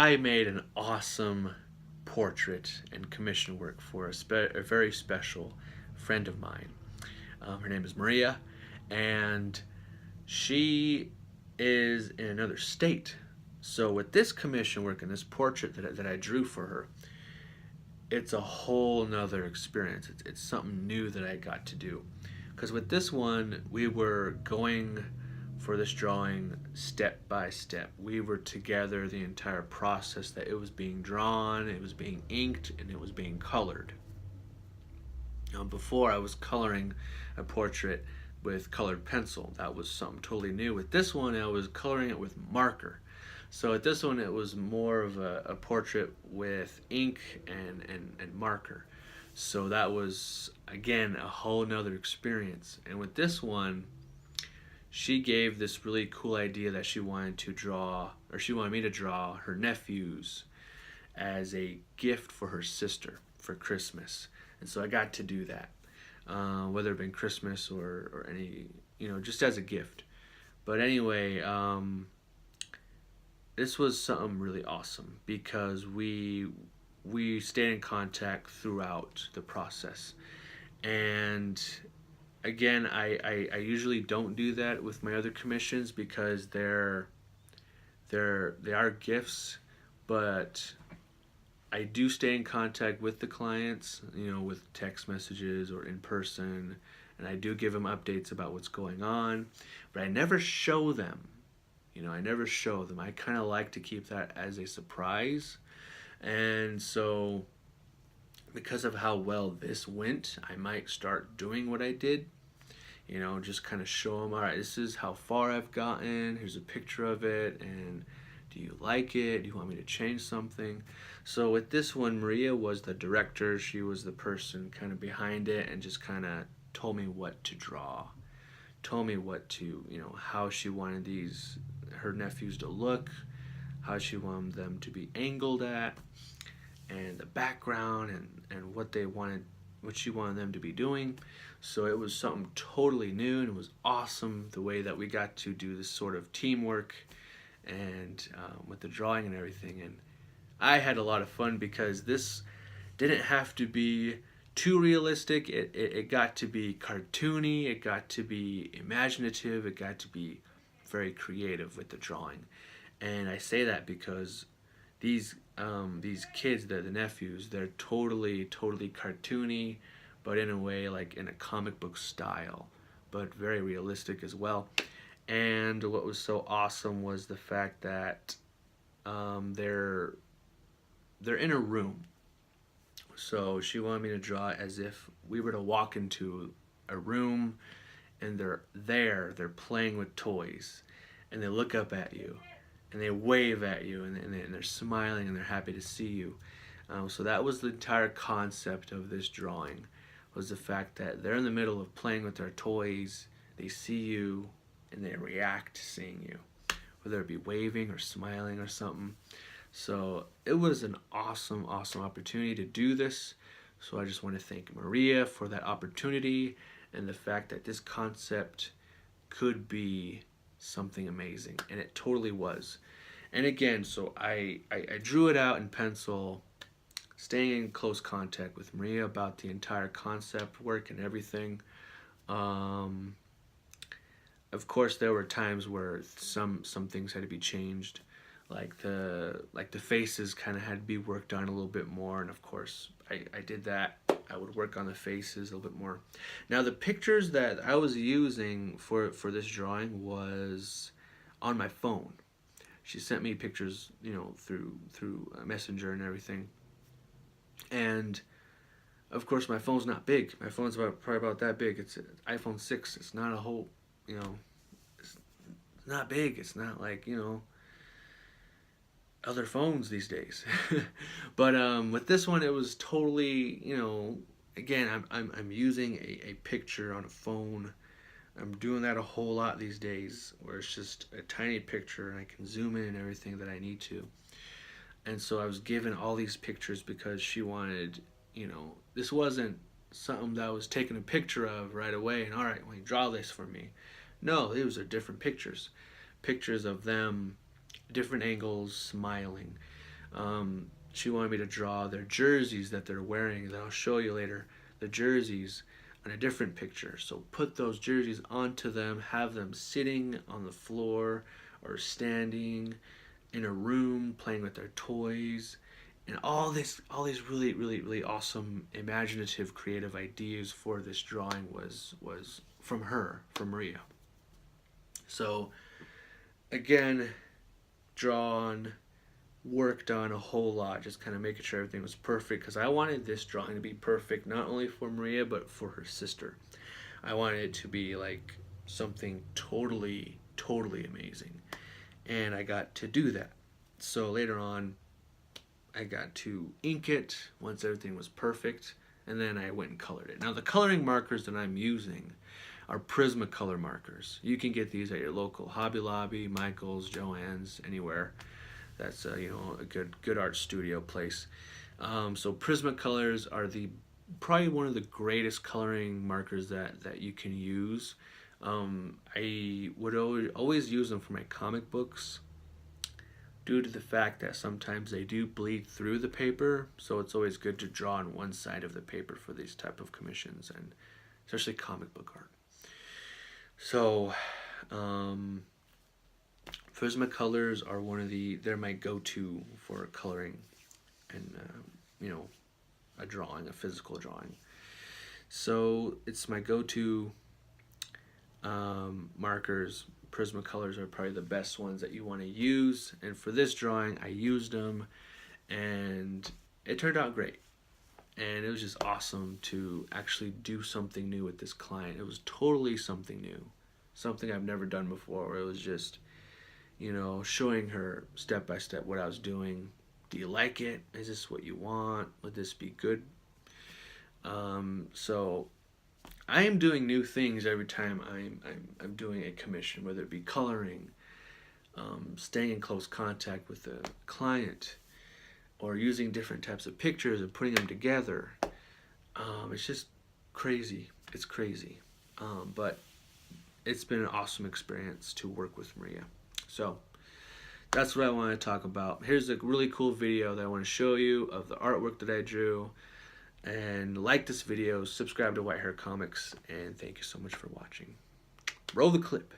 I made an awesome portrait and commission work for a very special friend of mine. Her name is Maria, and she is in another state. So with this commission work and this portrait that I drew for her, it's a whole nother experience. It's something new that I got to do. Because with this one, we were going for this drawing step by step. We were together the entire process that it was being drawn, it was being inked, and it was being colored. Before I was coloring a portrait with colored pencil. That was something totally new. With this one, I was coloring it with marker. So at this one, it was more of a portrait with ink and marker. So that was, again, a whole nother experience. And with this one, she gave this really cool idea that she wanted to draw, or she wanted me to draw her nephews as a gift for her sister for Christmas. And so I got to do that, whether it been Christmas or any, just as a gift. But anyway, this was something really awesome because we stayed in contact throughout the process. And again, I usually don't do that with my other commissions because they are gifts, but I do stay in contact with the clients, with text messages or in person, and I do give them updates about what's going on, but I never show them. I never show them. I kind of like to keep that as a surprise. And so, because of how well this went, I might start doing what I did. Just kind of show them, all right, this is how far I've gotten. Here's a picture of it. And do you like it? Do you want me to change something? So with this one, Maria was the director. She was the person kind of behind it and just kind of told me what to draw. Told me what to, how she wanted her nephews to look, how she wanted them to be angled at, and the background and what she wanted them to be doing. So it was something totally new, and it was awesome the way that we got to do this sort of teamwork and with the drawing and everything. And I had a lot of fun because this didn't have to be too realistic. It got to be cartoony, it got to be imaginative, it got to be very creative with the drawing. And I say that because these kids, the nephews, they're totally cartoony, but in a way like in a comic book style, but very realistic as well. And what was so awesome was the fact that they're in a room. So she wanted me to draw it as if we were to walk into a room and they're playing with toys, and they look up at you and they wave at you, and they're smiling and they're happy to see you. So that was the entire concept of this drawing, was the fact that they're in the middle of playing with their toys, they see you, and they react to seeing you, whether it be waving or smiling or something. So it was an awesome opportunity to do this. So I just want to thank Maria for that opportunity and the fact that this concept could be something amazing, and it totally was. And again, so I drew it out in pencil, staying in close contact with Maria about the entire concept work and everything. Of course, there were times where some things had to be changed, like the faces kind of had to be worked on a little bit more, and of course I did that. I would work on the faces a little bit more. Now the pictures that I was using for this drawing was on my phone. She sent me pictures, through Messenger and everything. And of course my phone's not big. My phone's probably about that big. It's an iPhone 6. It's not a whole, it's not big. It's not like, other phones these days. But with this one, it was totally, again, I'm using a picture on a phone. I'm doing that a whole lot these days, where it's just a tiny picture and I can zoom in and everything that I need to. And so I was given all these pictures because she wanted, this wasn't something that I was taking a picture of right away and, all right, well, you draw this for me. No, these are different pictures. Pictures of them, different angles, smiling. She wanted me to draw their jerseys that they're wearing, that I'll show you later, the jerseys on a different picture. So put those jerseys onto them, have them sitting on the floor or standing in a room playing with their toys, and all these really awesome imaginative creative ideas for this drawing was from her, from Maria. So again, drawn, worked on a whole lot, just kind of making sure everything was perfect, because I wanted this drawing to be perfect not only for Maria but for her sister. I wanted it to be like something totally amazing, and I got to do that. So later on I got to ink it once everything was perfect, and then I went and colored it. Now the coloring markers that I'm using are Prismacolor markers. You can get these at your local Hobby Lobby, Michael's, Joann's, anywhere that's a good art studio place. So Prismacolors are probably one of the greatest coloring markers that you can use. I would always use them for my comic books, due to the fact that sometimes they do bleed through the paper, so it's always good to draw on one side of the paper for these type of commissions, and especially comic book art. So Prismacolors are they're my go-to for coloring and a drawing, a physical drawing. So it's my go-to markers. Prismacolors are probably the best ones that you want to use, and for this drawing I used them, and it turned out great. And it was just awesome to actually do something new with this client. It was totally something new, something I've never done before. It was just, showing her step by step what I was doing. Do you like it? Is this what you want? Would this be good? So I am doing new things every time I'm doing a commission, whether it be coloring, staying in close contact with the client, or using different types of pictures and putting them together. It's just crazy. It's crazy. But it's been an awesome experience to work with Maria. So that's what I want to talk about. Here's a really cool video that I want to show you of the artwork that I drew. And like this video, subscribe to White Hair Comics, and thank you so much for watching. Roll the clip.